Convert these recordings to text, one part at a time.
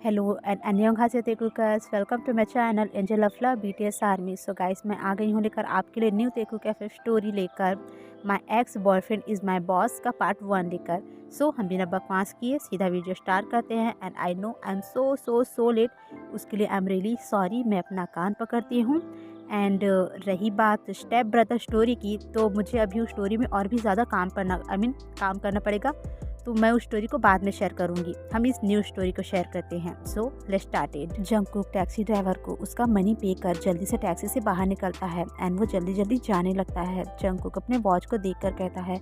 Hello and अन्योंहासेयो तेकुकास, welcome to my channel angel of love BTS army. So guys, मैं आ गई हूँ लेकर आपके लिए न्यू तेकू कैफे स्टोरी लेकर my ex boyfriend is my boss का पार्ट 1 लेकर। सो हम बिना बकवास किए सीधा वीडियो स्टार्ट करते हैं। And I know I am so let, उसके लिए आई एम रियली सॉरी। मैं अपना कान पकड़ती हूँ। एंड रही बात स्टेप ब्रदर स्टोरी की, तो मुझे अभी उस स्टोरी में और भी ज़्यादा काम करना पड़ेगा, तो मैं उस स्टोरी को बाद में शेयर करूंगी। हम इस न्यू स्टोरी को शेयर करते हैं। So let's start it. Jungkook taxi driver को उसका मनी पे कर जल्दी से टैक्सी से बाहर निकलता है एंड वो जल्दी जल्दी जाने लगता है। जंगकुक अपने वॉच को देखकर कहता है,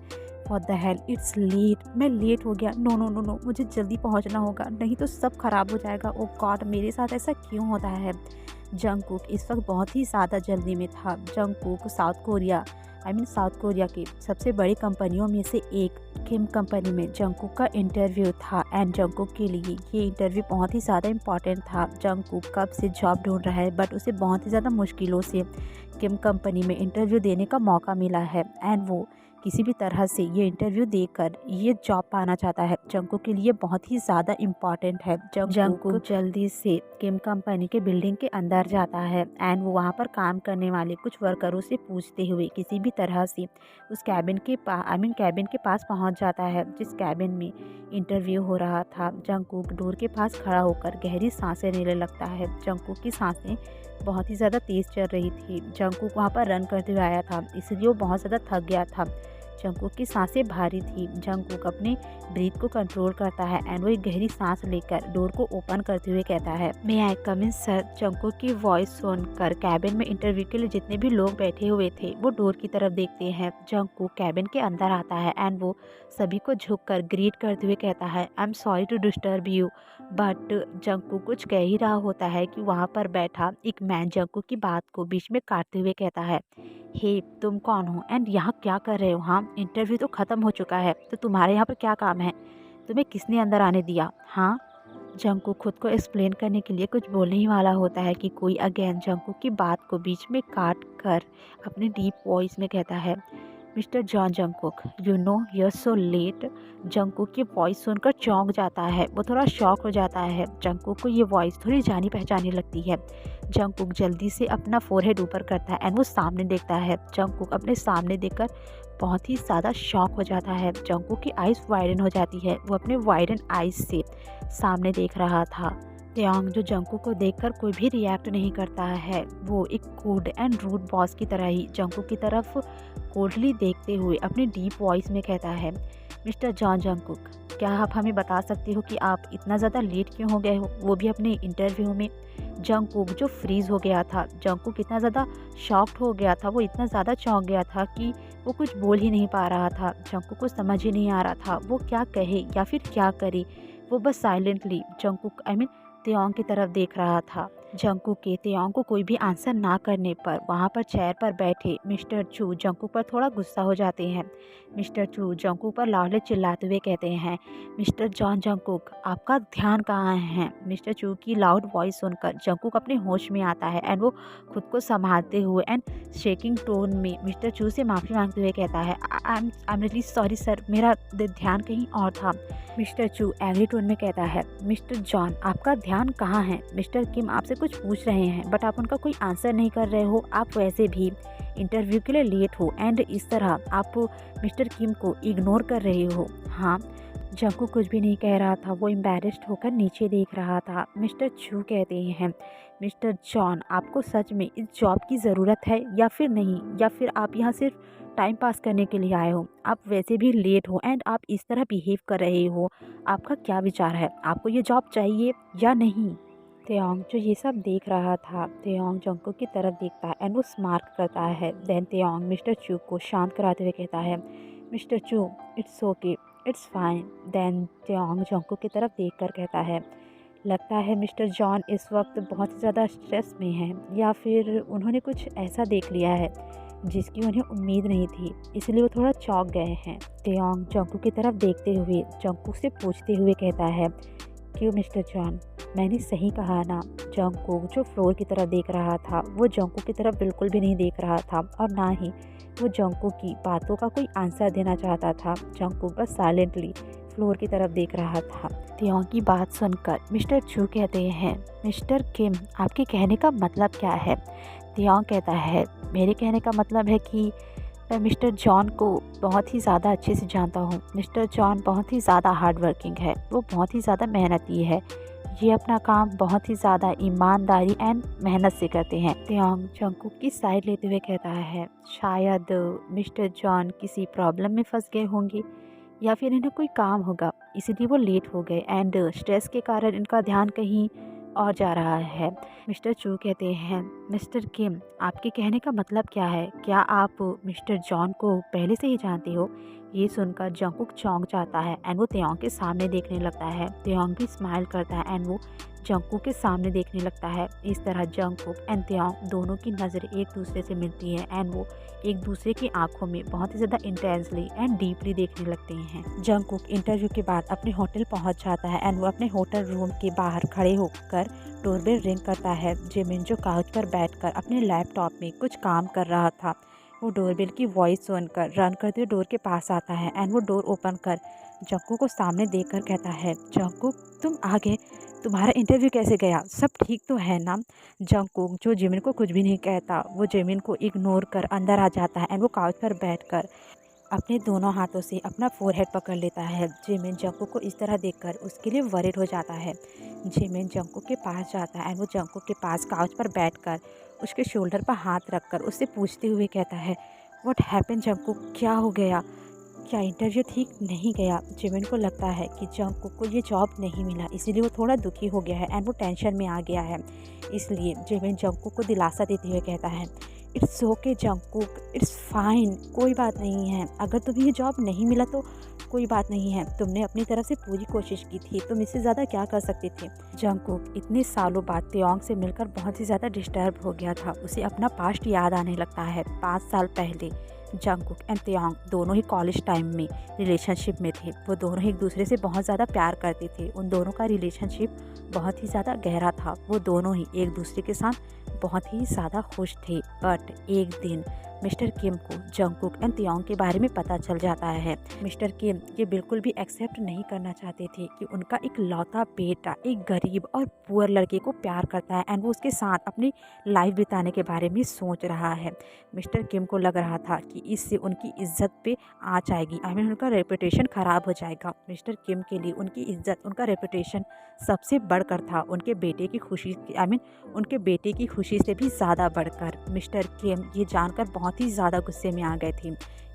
what the hell, it's late, मैं लेट हो गया। नो नो नो नो, मुझे जल्दी पहुंचना होगा, नहीं तो सब खराब हो जाएगा। ओ गॉड, मेरे साथ ऐसा क्यों होता है। जंगकुक इस वक्त बहुत ही ज़्यादा जल्दी में था। जंगकुक साउथ कोरिया की सबसे बड़ी कंपनियों में से एक किम कंपनी में जंगकुक का इंटरव्यू था। एंड जंगकुक के लिए ये इंटरव्यू बहुत ही ज़्यादा इम्पॉर्टेंट था। जंगकुक कब से जॉब ढूंढ रहा है, बट उसे बहुत ही ज़्यादा मुश्किलों से किम कंपनी में इंटरव्यू देने का मौका मिला है। एंड वो किसी भी तरह से ये इंटरव्यू देकर ये जॉब पाना चाहता है। जंगकुक के लिए बहुत ही ज़्यादा इम्पॉर्टेंट है। जंगकुक जल्दी से किम कंपनी के बिल्डिंग के अंदर जाता है एंड वो वहाँ पर काम करने वाले कुछ वर्करों से पूछते हुए किसी भी तरह से उस कैबिन के पास पहुँच जाता है, जिस कैबिन में इंटरव्यू हो रहा था। जंगकुक डोर के पास खड़ा होकर गहरी सांसें लेने लगता है। जंगकुक की सांसें बहुत ही ज़्यादा तेज़ चल रही थी। जंगकुक वहाँ पर रन करते हुए आया था, इसलिए वो बहुत ज़्यादा थक गया था। जंगकुक की सांसें भारी थी। जंगकुक अपने ब्रीथ को कंट्रोल करता है एंड वो एक गहरी सांस लेकर डोर को ओपन करते हुए कहता है, मे आई कम इन सर। जंगकुक की वॉइस सुनकर कैबिन में इंटरव्यू के लिए जितने भी लोग बैठे हुए थे वो डोर की तरफ देखते हैं। जंगकुक कैबिन के अंदर आता है एंड वो सभी को झुककर ग्रीट करते हुए कहता है, I am sorry to disturb you. But Jungkook कुछ कह ही रहा होता है कि वहाँ पर बैठा एक मैन जंगकुक की बात को बीच में काटते हुए कहता है, हे तुम कौन हो एंड यहाँ क्या कर रहे हो। हाँ, इंटरव्यू तो ख़त्म हो चुका है, तो तुम्हारे यहाँ पर क्या काम है, तुम्हें किसने अंदर आने दिया। हाँ, जंगकुक खुद को एक्सप्लेन करने के लिए कुछ बोलने ही वाला होता है कि कोई अगेन जंगकुक की बात को बीच में काट कर अपने डीप वॉइस में कहता है, mister John Jungkook, you know you are so late. Jungkook की वॉइस सुनकर चौंक जाता है, वो थोड़ा शॉक हो जाता है। जंगकुक को ये वॉइस थोड़ी जानी पहचानी लगती है। जंगकुक जल्दी से अपना फोरहेड ऊपर करता है एंड वो सामने देखता है। जंगकुक अपने सामने देखकर बहुत ही ज़्यादा शॉक हो जाता है। जंगकुक की आइज़ वाइडन हो जाती है, वो अपने वाइडन आइज़ से सामने देख रहा था। त्योंग जो जंगकुक को देखकर कोई भी रिएक्ट नहीं करता है, वो एक कोल्ड एंड रूड बॉस की तरह ही जंगकुक की तरफ कोल्डली देखते हुए अपनी डीप वॉइस में कहता है, मिस्टर जॉन जंगकुक, क्या आप हमें बता सकते हो कि आप इतना ज़्यादा लेट क्यों हो गए हो, वो भी अपने इंटरव्यू में। जंगकुक जो फ्रीज हो गया था, जंगकुक इतना ज़्यादा शॉक्ड हो गया था, वो इतना ज़्यादा चौंक गया था कि वो कुछ बोल ही नहीं पा रहा था। जंगकुक को समझ ही नहीं आ रहा था वो क्या कहे या फिर क्या करे। वो बस साइलेंटली त्योंग की तरफ देख रहा था। जंगकुक के त्योंग को कोई भी आंसर ना करने पर वहाँ पर चेयर पर बैठे मिस्टर चू जंगकुक पर थोड़ा गुस्सा हो जाते हैं। मिस्टर चू जंगकुक पर लाउडली चिल्लाते हुए कहते हैं, मिस्टर जॉन जंगकुक, आपका ध्यान कहाँ है। मिस्टर चू की लाउड वॉइस सुनकर जंगकुक अपने होश में आता है एंड वो खुद को संभालते हुए एंड शेकिंग टोन में मिस्टर चू से माफ़ी मांगते हुए कहता है, I am really sorry sir, मेरा ध्यान कहीं और था। मिस्टर चू एंग्री टोन में कहता है, मिस्टर जॉन, आपका ध्यान कहाँ है। मिस्टर किम आपसे कुछ पूछ रहे हैं बट आप उनका कोई आंसर नहीं कर रहे हो। आप वैसे भी इंटरव्यू के लिए लेट हो एंड इस तरह आप मिस्टर किम को इग्नोर कर रहे हो। हाँ, जंगकुक कुछ भी नहीं कह रहा था, वो एम्बैरेस्ड होकर नीचे देख रहा था। मिस्टर चू कहते हैं, मिस्टर जॉन, आपको सच में इस जॉब की ज़रूरत है या फिर नहीं, या फिर आप यहाँ सिर्फ टाइम पास करने के लिए आए हो। आप वैसे भी लेट हो एंड आप इस तरह बिहेव कर रहे हो, आपका क्या विचार है, आपको ये जॉब चाहिए या नहीं। त्योंग जो ये सब देख रहा था, त्योंग जंगकुक की तरफ देखता है एंड वो स्मार्ट करता है। देन त्योंग मिस्टर चू को शांत कराते हुए कहता है, mister Choo, it's okay, it's fine. Then त्योंग जंगकुक की तरफ देखकर कहता है, लगता है मिस्टर जॉन इस वक्त बहुत ज़्यादा स्ट्रेस में हैं, या फिर उन्होंने कुछ ऐसा देख लिया है जिसकी उन्हें उम्मीद नहीं थी, इसलिए वो थोड़ा चौंक गए हैं। त्योंग जंगकुक की तरफ देखते हुए जंगकुक से पूछते हुए कहता है, क्यों मिस्टर जॉन, मैंने सही कहा ना। जंगकुक जो फ्लोर की तरफ देख रहा था वो जंगकुक की तरफ बिल्कुल भी नहीं देख रहा था और ना ही वो जंगकुक की बातों का कोई आंसर देना चाहता था। जंगकुक बस साइलेंटली फ्लोर की तरफ देख रहा था। त्योंग की बात सुनकर मिस्टर चू कहते हैं, मिस्टर किम आपके कहने का मतलब क्या है? त्योंग कहता है, मेरे कहने का मतलब है कि मैं मिस्टर जॉन को बहुत ही ज़्यादा अच्छे से जानता हूँ। मिस्टर जॉन बहुत ही ज़्यादा हार्ड वर्किंग है, वो बहुत ही ज़्यादा मेहनती है। ये अपना काम बहुत ही ज़्यादा ईमानदारी एंड मेहनत से करते हैं। त्योंग जंगकुक की साइड लेते हुए कहता है, शायद मिस्टर जॉन किसी प्रॉब्लम में फंस गए होंगे या फिर इन्हें कोई काम होगा, इसीलिए वो लेट हो गए एंड स्ट्रेस के कारण इनका ध्यान कहीं और जा रहा है। मिस्टर चू कहते हैं, मिस्टर किम आपके कहने का मतलब क्या है? क्या आप मिस्टर जॉन को पहले से ही जानते हो? ये सुनकर जंगकुक चौंक जाता है एंड वो त्योंग के सामने देखने लगता है। त्योंग भी स्माइल करता है एंड वो जंगकुक के सामने देखने लगता है। इस तरह जंगकुक एंड त्योंग दोनों की नज़रें एक दूसरे से मिलती हैं एंड वो एक दूसरे की आंखों में बहुत ही ज़्यादा इंटेंसली एंड डीपली देखने लगते हैं। जंगकुक इंटरव्यू के बाद अपने होटल पहुंच जाता है एंड वो अपने होटल रूम के बाहर खड़े होकर डोरबेल रिंग करता है। जिमिन जो काउच पर बैठकर अपने लैपटॉप में कुछ काम कर रहा था, वो डोरबेल की वॉइस सुनकर रन करते हुए डोर के पास आता है एंड वो डोर ओपन कर जंगकुक को सामने देखकर कहता है, जंगकुक तुम आ गए, तुम्हारा इंटरव्यू कैसे गया? सब ठीक तो है ना? जंगकुक जो जिमिन को कुछ भी नहीं कहता, वो जिमिन को इग्नोर कर अंदर आ जाता है एंड वो काउच पर बैठकर अपने दोनों हाथों से अपना फोरहेड पकड़ लेता है। जिमिन जंगकुक को इस तरह देखकर उसके लिए वरिड हो जाता है। जिमिन जंगकुक के पास जाता है एंड वो जंगकुक के पास काउच पर बैठकर उसके शोल्डर पर हाथ रखकर उससे पूछते हुए कहता है, व्हाट हैपन जंगकुक, क्या हो गया? क्या इंटरव्यू ठीक नहीं गया? जिमिन को लगता है कि जंगकुक को ये जॉब नहीं मिला, इसीलिए वो थोड़ा दुखी हो गया है एंड वो टेंशन में आ गया है। इसलिए जिमिन जंगकुक को दिलासा देते हुए कहता है, it's okay Jungkook, it's fine, कोई बात नहीं है। अगर तुम्हें ये जॉब नहीं मिला तो कोई बात नहीं है, तुमने अपनी तरफ से पूरी कोशिश की थी, तुम इससे ज़्यादा क्या कर सकते थे? जंगकुक इतने सालों बाद त्योंग से मिलकर बहुत ही ज़्यादा डिस्टर्ब हो गया था। उसे अपना पास्ट याद आने लगता है। 5 साल पहले जंगकुक एंड त्योंग दोनों ही कॉलेज टाइम में रिलेशनशिप में थे। वो दोनों ही एक दूसरे से बहुत ज़्यादा प्यार करते थे। उन दोनों का रिलेशनशिप बहुत ही ज़्यादा गहरा था। वो दोनों ही एक दूसरे के साथ बहुत ही ज़्यादा खुश थे। बट एक दिन मिस्टर किम को जंगकुक एंड त्योंग के बारे में पता चल जाता है। मिस्टर किम ये बिल्कुल भी एक्सेप्ट नहीं करना चाहते थे कि उनका एक लौता बेटा एक गरीब और पुअर लड़के को प्यार करता है एंड वो उसके साथ अपनी लाइफ बिताने के बारे में सोच रहा है। मिस्टर किम को लग रहा था कि इससे उनकी इज्जत पे आँच आएगी, आई मीन उनका रेपुटेशन ख़राब हो जाएगा। मिस्टर किम के लिए उनकी इज्जत, उनका रेपुटेशन सबसे बढ़कर था उनके बेटे की खुशी, आई मीन उनके बेटे की खुशी से भी ज़्यादा बढ़कर। मिस्टर किम ये जानकर बहुत ही ज़्यादा गुस्से में आ गए थे।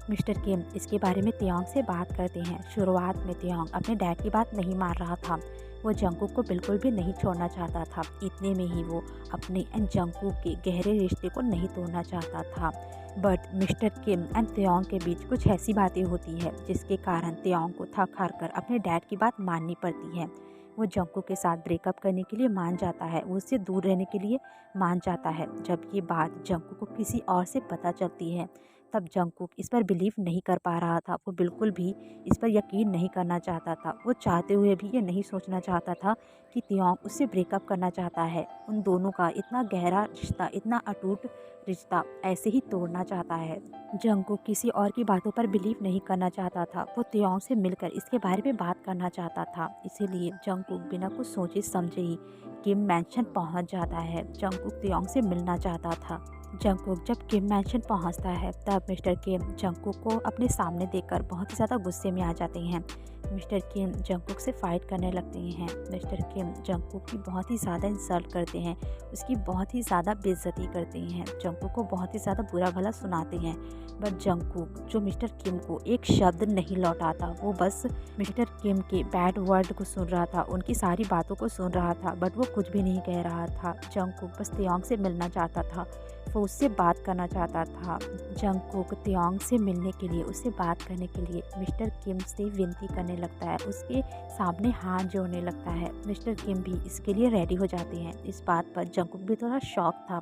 मिस्टर किम इसके बारे में त्योंग से बात करते हैं। शुरुआत में त्योंग अपने डैड की बात नहीं मान रहा था। वो जंगकुक को बिल्कुल भी नहीं छोड़ना चाहता था। इतने में ही वो अपने एंड जंगकुक के गहरे रिश्ते को नहीं तोड़ना चाहता था। बट मिस्टर किम एंड त्योंग के बीच कुछ ऐसी बातें होती है जिसके कारण त्योंग को थक हार कर अपने डैड की बात माननी पड़ती है। वो जंगकुक के साथ ब्रेकअप करने के लिए मान जाता है, वो उससे दूर रहने के लिए मान जाता है। जब ये बात जंगकुक को किसी और से पता चलती है तब जंगकुक इस पर बिलीव नहीं कर पा रहा था। वो बिल्कुल भी इस पर यकीन नहीं करना चाहता था। वो चाहते हुए भी ये नहीं सोचना चाहता था कि त्योंग उससे ब्रेकअप करना चाहता है। उन दोनों का इतना गहरा रिश्ता, इतना अटूट रिश्ता ऐसे ही तोड़ना चाहता है। जंगकुक किसी और की बातों पर बिलीव नहीं करना चाहता था। वो त्योंग से मिलकर इसके बारे में बात करना चाहता था। इसीलिए जंगकुक बिना कुछ सोचे समझे ही किम मैंशन पहुंच जाता है। जंगकुक त्योंग से मिलना चाहता था। जंगकुक जब किम मैंशन पहुंचता है तब मिस्टर किम जंगकुक को अपने सामने देखकर बहुत ही ज़्यादा गुस्से में आ जाते हैं। मिस्टर किम जंगकुक से फाइट करने लगते हैं। मिस्टर किम जंगकुक की बहुत ही ज़्यादा इंसल्ट करते हैं, उसकी बहुत ही ज़्यादा बेइज्जती करते हैं, जंगकुक को बहुत ही ज़्यादा बुरा भला सुनाते हैं। बट जंगकुक जो मिस्टर किम को एक शब्द नहीं लौटाता, वो बस मिस्टर किम के बैड वर्ड को सुन रहा था, उनकी सारी बातों को सुन रहा था, बट वो कुछ भी नहीं कह रहा था। जंगकुक बस त्योंग से मिलना चाहता था, वो उससे बात करना चाहता था। जंगकुक त्योंग से मिलने के लिए, उससे बात करने के लिए मिस्टर किम से विनती करने लगता है, उसके सामने हाथ जोड़ने लगता है। मिस्टर किम भी इसके लिए रेडी हो जाते हैं। इस बात पर जंगकुक भी थोड़ा शॉक था।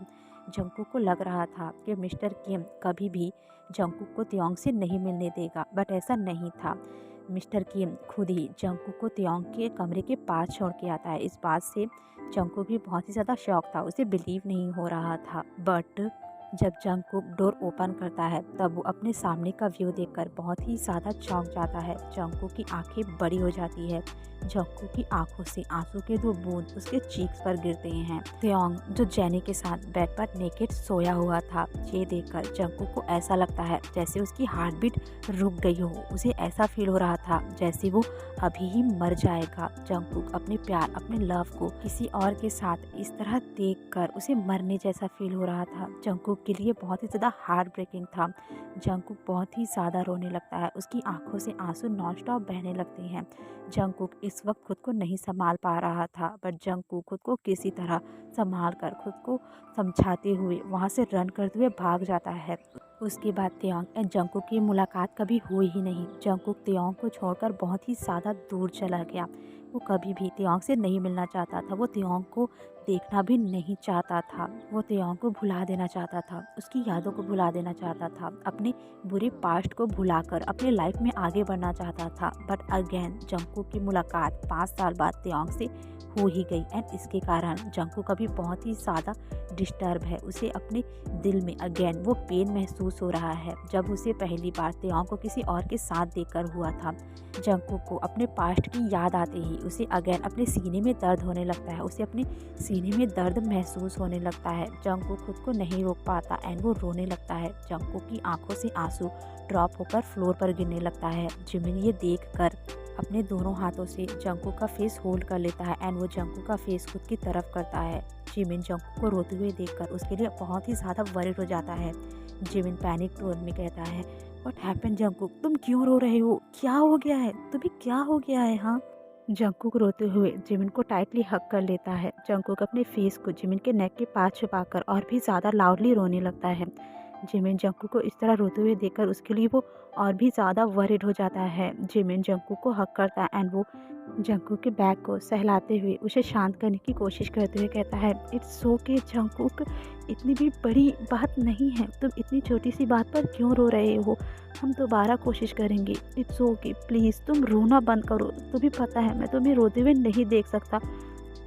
जंगकुक को लग रहा था कि मिस्टर किम कभी भी जंगकुक को त्योंग से नहीं मिलने देगा, बट ऐसा नहीं था। मिस्टर किम खुद ही जंगकुक को त्योंग के कमरे के पास छोड़ के आता है। इस बात से जंगकुक भी बहुत ही ज़्यादा शॉक था, उसे बिलीव नहीं हो रहा था। बट जब जंगकुक डोर ओपन करता है तब वो अपने सामने का व्यू देखकर बहुत ही ज़्यादा चौंक जाता है। जंगकुक की आंखें बड़ी हो जाती है। जंगकुक की आंखों से आंसू के 2 बूंद उसके चीक्स पर गिरते हैं। त्योंग जो जेनी के साथ बेड पर नेकेड सोया हुआ था, ये देखकर जंगकुक को ऐसा लगता है जैसे उसकी हार्ट बीट रुक गई हो। उसे ऐसा फील हो रहा था जैसे वो अभी ही मर जाएगा। जंगकुक अपने प्यार, अपने लव को किसी और के साथ इस तरह देखकर उसे मरने जैसा फील हो रहा था। जंगकुक के लिए बहुत ही ज़्यादा हार्ट ब्रेकिंग था। जंगकुक बहुत ही ज़्यादा रोने लगता है। उसकी आंखों से आंसू नॉन स्टॉप बहने लगते हैं। जंगकुक इस वक्त खुद को नहीं संभाल पा रहा था, बट जंगकुक खुद को किसी तरह संभाल कर खुद को समझाते हुए वहाँ से रन करते हुए भाग जाता है। उसके बाद त्योंग एंड जंगकुक की मुलाकात कभी हुई ही नहीं। जंगकुक त्योंग को छोड़कर बहुत ही ज़्यादा दूर चला गया। वो कभी भी त्योंग से नहीं मिलना चाहता था। वो त्योंग को देखना भी नहीं चाहता था। वो त्योंग को भुला देना चाहता था, उसकी यादों को भुला देना चाहता था, अपने बुरे पास्ट को भुलाकर अपने लाइफ में आगे बढ़ना चाहता था। बट अगेन जंगकुक की मुलाकात 5 साल बाद त्योंग से हो ही गई एंड इसके कारण जंगकुक अभी बहुत ही ज़्यादा डिस्टर्ब है। उसे अपने दिल में अगेन वो पेन महसूस हो रहा है जब उसे पहली बार त्योंग को किसी और के साथ देखकर हुआ था। जंगकुक को अपने पास्ट की याद आते ही उसे अगेन अपने सीने में दर्द होने लगता है। उसे अपने सीने में दर्द महसूस होने लगता है। जंगकुक खुद को नहीं रोक पाता एंड वो रोने लगता है। जंगकुक की आंखों से आंसू ड्रॉप होकर फ्लोर पर गिरने लगता है। जिमिन ये देखकर अपने दोनों हाथों से जंगकुक का फेस होल्ड कर लेता है एंड वो जंगकुक का फेस खुद की तरफ करता है। जिमिन जंगकुक को रोते हुए देखकर उसके लिए बहुत ही ज़्यादा वरिड हो जाता है। जिमिन पैनिक टोन में कहता है, व्हाट हैपेंड जंगकुक, तुम क्यों रो रहे हो? क्या हो गया है तुम्हें? क्या हो गया है? हाँ, जंगकुक रोते हुए जिमिन को टाइटली हग कर लेता है। जंगकुक अपने फेस को जिमिन के नेक के पास छुपाकर और भी ज़्यादा लाउडली रोने लगता है। जिमिन जंगकुक को इस तरह रोते हुए देखकर उसके लिए वो और भी ज़्यादा वरिड हो जाता है। जिमिन जंगकुक को हग करता है एंड वो जंगकुक के बैग को सहलाते हुए उसे शांत करने की कोशिश करते हुए कहता है, इट्स ओके जंगकुक, इतनी भी बड़ी बात नहीं है, तुम इतनी छोटी सी बात पर क्यों रो रहे हो? हम दोबारा कोशिश करेंगे। इट्स ओके, प्लीज़ तुम रोना बंद करो। तुम्हें पता है मैं तुम्हें रोते हुए नहीं देख सकता।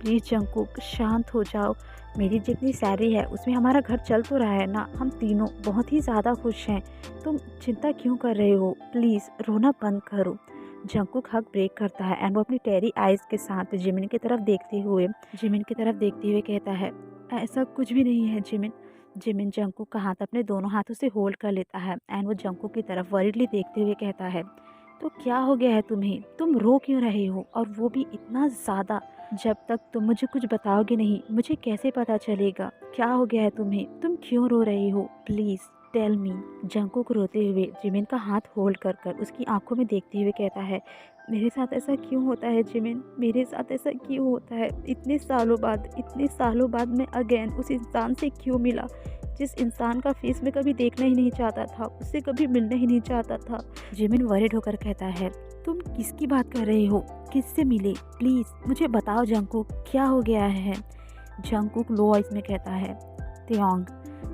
प्लीज़ जंगकुक शांत हो जाओ। मेरी जितनी सैलरी है उसमें हमारा घर चल तो रहा है ना, हम तीनों बहुत ही ज़्यादा खुश हैं। तुम चिंता क्यों कर रहे हो? प्लीज़ रोना बंद करो। जंगकुक हक ब्रेक करता है एंड वो अपनी टेरी आइज़ के साथ जिमिन की तरफ देखते हुए कहता है, ऐसा कुछ भी नहीं है जिमिन। जिमिन जंगकुक का हाथ अपने दोनों हाथों से होल्ड कर लेता है एंड वो जंगकुक की तरफ वरीडली देखते हुए कहता है, तो क्या हो गया है तुम्हें? तुम रो क्यों रहे हो? और वो भी इतना ज़्यादा? जब तक तुम मुझे कुछ बताओगे नहीं मुझे कैसे पता चलेगा क्या हो गया है तुम्हें? तुम क्यों रो रहे हो? Please tell me. जंगकुक रोते हुए जिमिन का हाथ होल्ड कर कर उसकी आंखों में देखते हुए कहता है, मेरे साथ ऐसा क्यों होता है जिमिन? मेरे साथ ऐसा क्यों होता है? इतने सालों बाद मैं अगेन उस इंसान से क्यों मिला जिस इंसान का फेस मैं कभी देखना ही नहीं चाहता था, उससे कभी मिलना ही नहीं चाहता था। जिमिन वरिड होकर कहता है, तुम किसकी बात कर रहे हो? किससे मिले? प्लीज़ मुझे बताओ जंगकुक, क्या हो गया है? जंगकुक लो वॉइस में कहता है, त्योंग।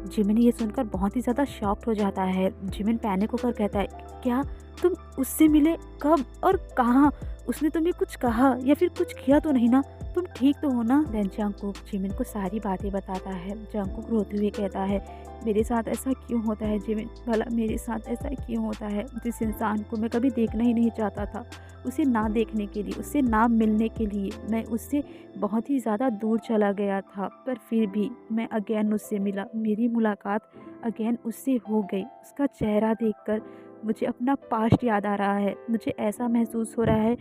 जिमिन ये सुनकर बहुत ही ज़्यादा शॉक्ड हो जाता है। जिमिन पैनिक होकर कहता है, क्या तुम उससे मिले? कब और कहाँ? उसने तुम्हें कुछ कहा या फिर कुछ किया तो नहीं ना? तुम ठीक तो हो ना? देन जंगकुक जिमिन को सारी बातें बताता है। जंगकुक रोते हुए कहता है, मेरे साथ ऐसा क्यों होता है जिमिन? भला मेरे साथ ऐसा क्यों होता है? जिस इंसान को मैं कभी देखना ही नहीं चाहता था, उसे ना देखने के लिए, उससे ना मिलने के लिए मैं उससे बहुत ही ज़्यादा दूर चला गया था, पर फिर भी मैं अगेन उससे मिला। मेरी मुलाकात अगेन उससे हो गई। उसका चेहरा देखकर मुझे अपना पास्ट याद आ रहा है। मुझे ऐसा महसूस हो रहा है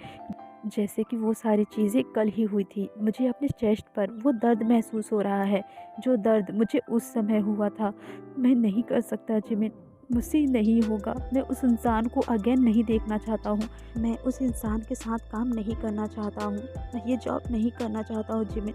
जैसे कि वो सारी चीज़ें कल ही हुई थी। मुझे अपने चेस्ट पर वो दर्द महसूस हो रहा है जो दर्द मुझे उस समय हुआ था। मैं नहीं कर सकता जिमिन, मुझसे नहीं होगा। मैं उस इंसान को अगेन नहीं देखना चाहता हूँ। मैं उस इंसान के साथ काम नहीं करना चाहता हूँ। मैं ये जॉब नहीं करना चाहता हूँ जिमिन,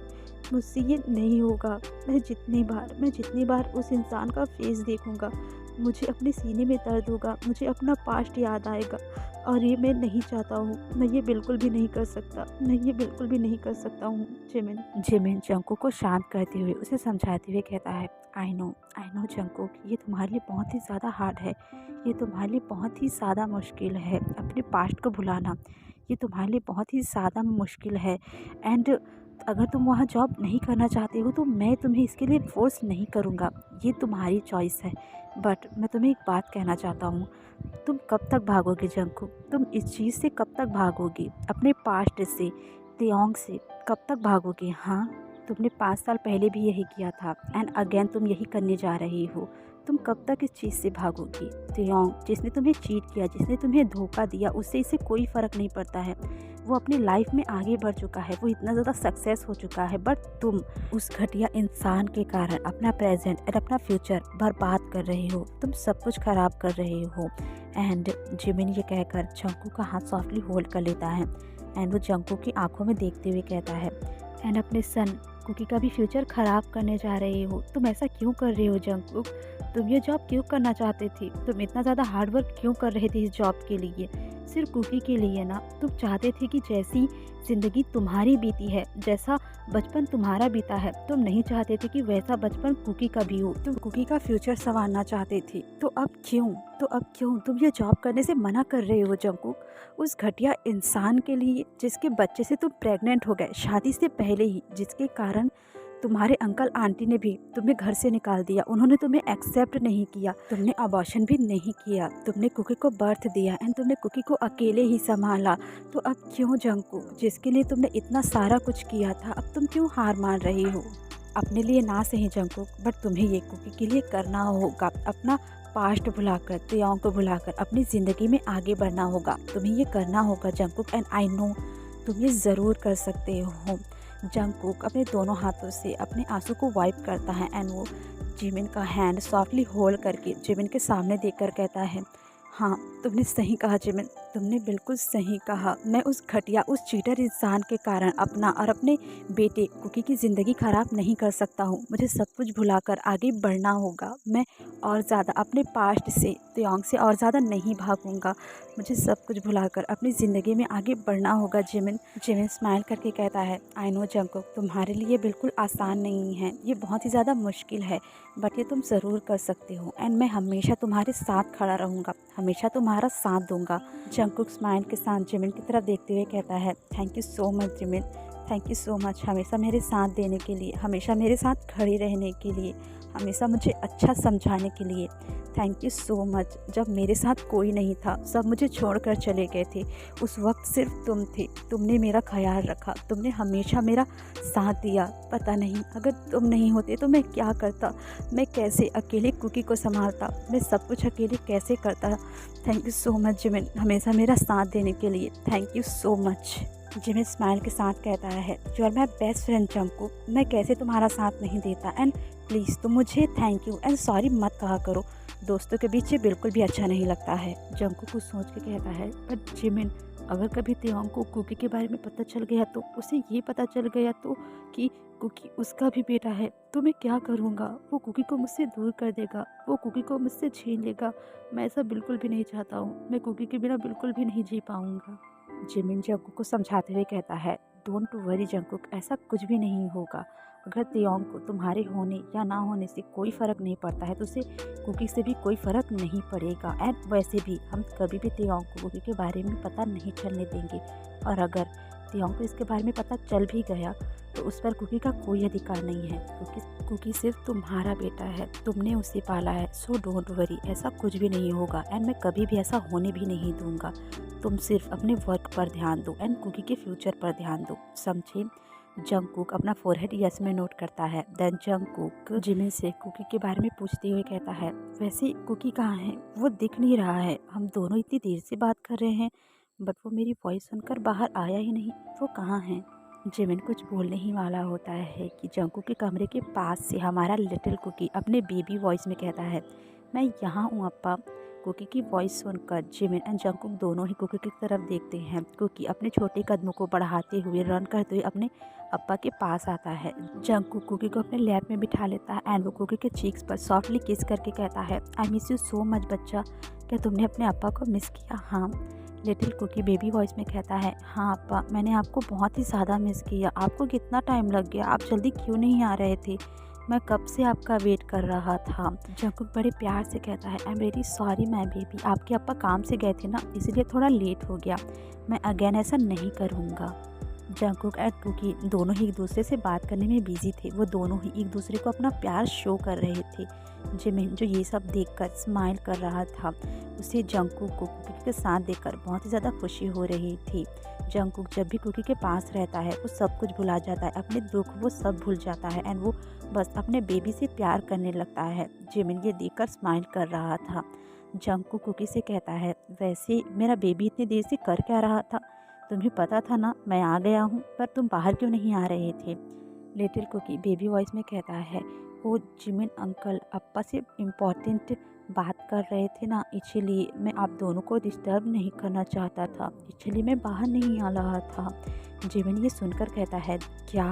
मुझसे ये नहीं होगा। मैं जितनी बार उस इंसान का फेस देखूँगा मुझे अपने सीने में दर्द होगा, मुझे अपना पास्ट याद आएगा और ये मैं नहीं चाहता हूँ। मैं ये बिल्कुल भी नहीं कर सकता। मैं ये बिल्कुल भी नहीं कर सकता हूँ जिमिन। जिमिन जंगकुक को शांत करते हुए उसे समझाते हुए कहता है, आई नो जंगकुक, ये तुम्हारे लिए बहुत ही ज़्यादा हार्ड है। ये तुम्हारे लिए बहुत ही ज़्यादा मुश्किल है अपने पास्ट को भुलाना। ये तुम्हारे लिए बहुत ही ज़्यादा मुश्किल है एंड अगर तुम वहाँ जॉब नहीं करना चाहते हो तो मैं तुम्हें इसके लिए फ़ोर्स नहीं करूँगा, ये तुम्हारी चॉइस है। बट मैं तुम्हें एक बात कहना चाहता हूँ, तुम कब तक भागोगे जंगकुक? तुम इस चीज़ से कब तक भागोगे? अपने पास्ट से, तेओंग से कब तक भागोगे? हाँ, तुमने 5 साल पहले भी यही किया था एंड अगेन तुम यही करने जा रही हो। तुम कब तक इस चीज़ से भागोगी? तेओंग जिसने तुम्हें चीट किया, जिसने तुम्हें धोखा दिया, उससे इसे कोई फ़र्क नहीं पड़ता है। वो अपनी लाइफ में आगे बढ़ चुका है, वो इतना ज़्यादा सक्सेस हो चुका है, बट तुम उस घटिया इंसान के कारण अपना प्रेजेंट और अपना फ्यूचर बर्बाद कर रहे हो। तुम सब कुछ खराब कर रहे हो। एंड जिमिन ये कहकर जंगकुक का हाथ सॉफ्टली होल्ड कर लेता है एंड वो जंगकुक की आंखों में देखते हुए कहता है, एंड अपने सन कुकी का भी फ्यूचर ख़राब करने जा रहे हो। तुम ऐसा क्यों कर रहे हो जंगकुक? तुम ये जॉब क्यों करना चाहते थे? तुम इतना ज़्यादा हार्ड वर्क क्यों कर रहे थे इस जॉब के लिए? सिर्फ कुकी के लिए ना। तुम चाहते थे कि जैसी ज़िंदगी तुम्हारी बीती है, जैसा बचपन तुम्हारा बीता है, तुम नहीं चाहते थे कि वैसा बचपन कुकी का भी हो। तुम कुकी का फ्यूचर संवारना चाहते थे। तो अब क्यों तुम ये जॉब करने से मना कर रहे हो जंगकुक? उस घटिया इंसान के लिए जिसके बच्चे से तुम प्रेग्नेंट हो गए शादी से पहले ही, जिसके कारण तुम्हारे अंकल आंटी ने भी तुम्हें घर से निकाल दिया, उन्होंने तुम्हें एक्सेप्ट नहीं किया, तुमने अबॉर्शन भी नहीं किया, तुमने कुकी को बर्थ दिया एंड तुमने कुकी को अकेले ही संभाला। तो अब क्यों जंगकुक, जिसके लिए तुमने इतना सारा कुछ किया था, अब तुम क्यों हार मान रही हो? अपने लिए ना सही जंगकुक, बट तुम्हें ये कुकी के लिए करना होगा। अपना पास्ट भुलाकर, तेओंग को भुलाकर अपनी ज़िंदगी में आगे बढ़ना होगा। तुम्हें ये करना होगा जंगकुक एंड आई नो तुम ये ज़रूर कर सकते हो। जंगकुक अपने दोनों हाथों से अपने आंसू को वाइप करता है एंड वो जिमिन का हैंड सॉफ्टली होल्ड करके जिमिन के सामने देखकर कहता है, हाँ तुमने सही कहा जिमिन, तुमने बिल्कुल सही कहा। मैं उस घटिया, उस चीटर इंसान के कारण अपना और अपने बेटे कुकी की ज़िंदगी ख़राब नहीं कर सकता हूँ। मुझे सब कुछ भुलाकर आगे बढ़ना होगा। मैं और ज़्यादा अपने पास्ट से, तेओंग से और ज़्यादा नहीं भागूंगा। मुझे सब कुछ भुलाकर अपनी ज़िंदगी में आगे बढ़ना होगा जिमिन। जिमिन स्माइल करके कहता है, आई नो जंगकुक, तुम्हारे लिए बिल्कुल आसान नहीं है, ये बहुत ही ज़्यादा मुश्किल है, बट ये तुम ज़रूर कर सकते हो एंड मैं हमेशा तुम्हारे साथ खड़ा रहूँगा, हमेशा तुम्हारा साथ दूंगा। जंगकुक स्माइल के साथ जिमिन की तरफ देखते हुए कहता है, thank you so much Jimin, thank you so much हमेशा मेरे साथ देने के लिए, हमेशा मेरे साथ खड़े रहने के लिए, हमेशा मुझे अच्छा समझाने के लिए। Thank you so much. जब मेरे साथ कोई नहीं था, सब मुझे छोड़कर चले गए थे, उस वक्त सिर्फ तुम थे, तुमने मेरा ख्याल रखा, तुमने हमेशा मेरा साथ दिया। पता नहीं अगर तुम नहीं होते तो मैं क्या करता, मैं कैसे अकेले कुकी को संभालता, मैं सब कुछ अकेले कैसे करता। Thank you so much Jimin, हमेशा मेरा साथ देने के लिए, thank you so much. Jimin smile के साथ कहता है, you are my best friend Jungkook, मैं कैसे तुम्हारा साथ नहीं देता एंड प्लीज़ तुम मुझे थैंक यू एंड सॉरी मत कहा करो, दोस्तों के बीच ये बिल्कुल भी अच्छा नहीं लगता है। जंगकुक कुछ सोच के कहता है, बट जिमिन अगर कभी तेओंग को कुकी के बारे में पता चल गया तो, उसे ये पता चल गया तो कि कुकी उसका भी बेटा है, तो मैं क्या करूँगा? वो कुकी को मुझसे दूर कर देगा, वो कुकी को मुझसे छीन लेगा। मैं ऐसा बिल्कुल भी नहीं चाहता हूँ, मैं कुकी के बिना बिल्कुल भी नहीं जी पाऊँगा। जिमिन जंगकुक को समझाते हुए कहता है, डोंट वरी जंगकुक, ऐसा कुछ भी नहीं होगा। अगर तेओंग को तुम्हारे होने या ना होने से कोई फ़र्क नहीं पड़ता है तो उसे कुकी से भी कोई फ़र्क नहीं पड़ेगा। एंड वैसे भी हम कभी भी तेओंग को कुकी के बारे में पता नहीं चलने देंगे, और अगर तेओंग को इसके बारे में पता चल भी गया तो उस पर कुकी का कोई अधिकार नहीं है, क्योंकि कुकी सिर्फ तुम्हारा बेटा है, तुमने उसे पाला है। सो डोंट वरी, ऐसा कुछ भी नहीं होगा एंड मैं कभी भी ऐसा होने भी नहीं दूंगा। तुम सिर्फ अपने वर्क पर ध्यान दो एंड कुकी के फ्यूचर पर ध्यान दो, समझे? जंगकुक अपना फोरहेड यस में नोट करता है। देन जंगकुक जिमिन से कुकी के बारे में पूछते हुए कहता है, वैसे कुकी कहाँ है? वो दिख नहीं रहा है, हम दोनों इतनी देर से बात कर रहे हैं बट वो मेरी वॉइस सुनकर बाहर आया ही नहीं, वो कहाँ है? जिमिन कुछ बोलने ही वाला होता है कि जंगकुक के कमरे के पास से हमारा लिटिल कुकी अपने बेबी वॉइस में कहता है, मैं यहाँ हूँ अप्पा। कुकी की वॉइस सुनकर जिमिन एंड जंगकुक दोनों ही कुकी की तरफ देखते हैं। कुकी अपने छोटे कदमों को बढ़ाते हुए रन करते हुए अपने अप्पा के पास आता है। जंगकुक कुकी को अपने लैप में बिठा लेता है एंड वो कुकी के चीक्स पर सॉफ्टली किस करके कहता है, I miss you so much बच्चा, क्या तुमने अपने अप्पा को मिस किया? हाँ। लिटिल कुकी बेबी वॉइस में कहता है, हाँ अप्पा, मैंने आपको बहुत ही ज़्यादा मिस किया। आपको कितना टाइम लग गया, आप जल्दी क्यों नहीं आ रहे थे? मैं कब से आपका वेट कर रहा था। जंगकुक बड़े प्यार से कहता है, I am very sorry my baby, आपके अप्पा काम से गए थे ना, इसलिए थोड़ा लेट हो गया, मैं अगेन ऐसा नहीं करूँगा। जंगकुक एंड कुकी दोनों ही एक दूसरे से बात करने में बिजी थे। वो दोनों ही एक दूसरे को अपना प्यार शो कर रहे थे। जिमिन जो ये सब देखकर स्माइल कर रहा था, उसे जंगकुक को कुकी के साथ देखकर बहुत ही ज़्यादा खुशी हो रही थी। जंगकुक जब भी कुकी के पास रहता है वो सब कुछ भुला जाता है, अपने दुख वो सब भूल जाता है एंड वो बस अपने बेबी से प्यार करने लगता है। जिमिन ये देखकर स्माइल कर रहा था। जंगकुक कुकी से कहता है, वैसे मेरा बेबी इतनी देर से कर क्या रहा था? तुम्हें पता था ना मैं आ गया हूँ, पर तुम बाहर क्यों नहीं आ रहे थे? लिटिल कुकी बेबी वॉइस में कहता है, वो जिमिन अंकल अप्पा से इम्पोर्टेंट बात कर रहे थे ना, इसीलिए मैं आप दोनों को डिस्टर्ब नहीं करना चाहता था, इसलिए मैं बाहर नहीं आ रहा था। जिमिन ये सुनकर कहता है, क्या?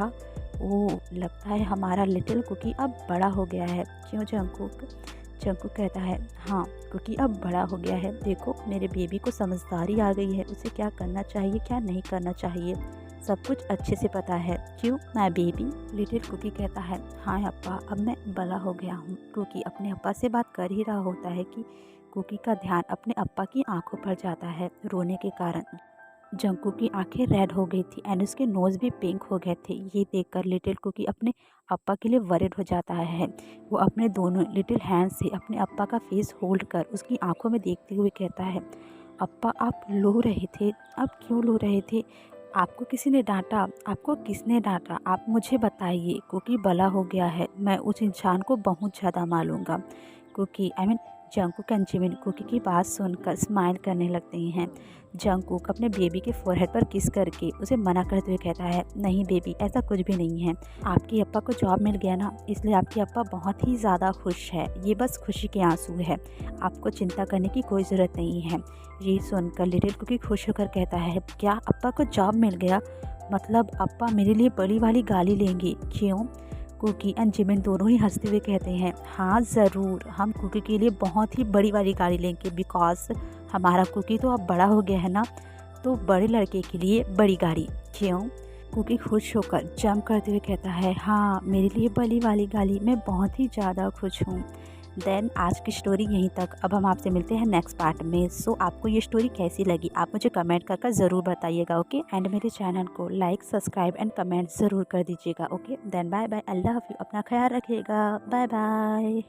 ओ, लगता है हमारा लिटिल कुकी अब बड़ा हो गया है, क्यों जंगकुक? जंगकुक कहता है, हाँ कुकी अब बड़ा हो गया है, देखो मेरे बेबी को समझदारी आ गई है, उसे क्या करना चाहिए क्या नहीं करना चाहिए सब कुछ अच्छे से पता है, क्यों माय बेबी? लिटिल कुकी कहता है, हाँ अप्पा अब मैं बड़ा हो गया हूँ। कुकी अपने अप्पा से बात कर ही रहा होता है कि कुकी का ध्यान अपने अप्पा की आंखों पर जाता है रोने के कारण। जंगकुक की आंखें रेड हो गई थी एंड उसके नोज़ भी पिंक हो गए थे। ये देखकर लिटिल कुकी अपने अप्पा के लिए वरिड हो जाता है। वो अपने दोनों लिटिल हैंड से अपने अप्पा का फेस होल्ड कर उसकी आंखों में देखते हुए कहता है, अप्पा आप रो रहे थे, अब क्यों रो रहे थे? आपको किसी ने डांटा? आपको किसने डांटा? आप मुझे बताइए। कुकी बड़ा हो गया है, मैं उस इंसान को बहुत ज़्यादा मारूंगा। Kookie Jungkook and Jimin Kookie की बात सुनकर स्माइल करने लगते हैं। जंगकुक अपने बेबी के फोरहेड पर किस करके उसे मना करते हुए कहता है, नहीं बेबी ऐसा कुछ भी नहीं है, आपके अप्पा को जॉब मिल गया ना, इसलिए आपके अप्पा बहुत ही ज़्यादा खुश है, ये बस खुशी के आंसू है, आपको चिंता करने की कोई ज़रूरत नहीं है। ये सुनकर लिटिल कुकी खुश होकर कहता है, क्या अप्पा को जॉब मिल गया? मतलब अप्पा मेरे लिए बड़ी वाली गाली लेंगे, क्यों? कुकी एंड जिमिन दोनों ही हंसते हुए कहते हैं, हाँ ज़रूर, हम कुकी के लिए बहुत ही बड़ी वाली गाड़ी लेंगे, बिकॉज हमारा कुकी तो अब बड़ा हो गया है ना, तो बड़े लड़के के लिए बड़ी गाड़ी, क्यों? कुकी खुश होकर जंप करते हुए कहता है, हाँ मेरे लिए बड़ी वाली गाड़ी, मैं बहुत ही ज़्यादा खुश हूँ। देन आज की स्टोरी यहीं तक। अब हम आपसे मिलते हैं नेक्स्ट पार्ट में। सो आपको ये स्टोरी कैसी लगी आप मुझे कमेंट कर ज़रूर बताइएगा, ओके? एंड मेरे चैनल को लाइक सब्सक्राइब एंड कमेंट ज़रूर कर दीजिएगा, ओके? देन बाय बाय, अल्लाह हाफिज़, अपना ख्याल रखिएगा, बाय बाय।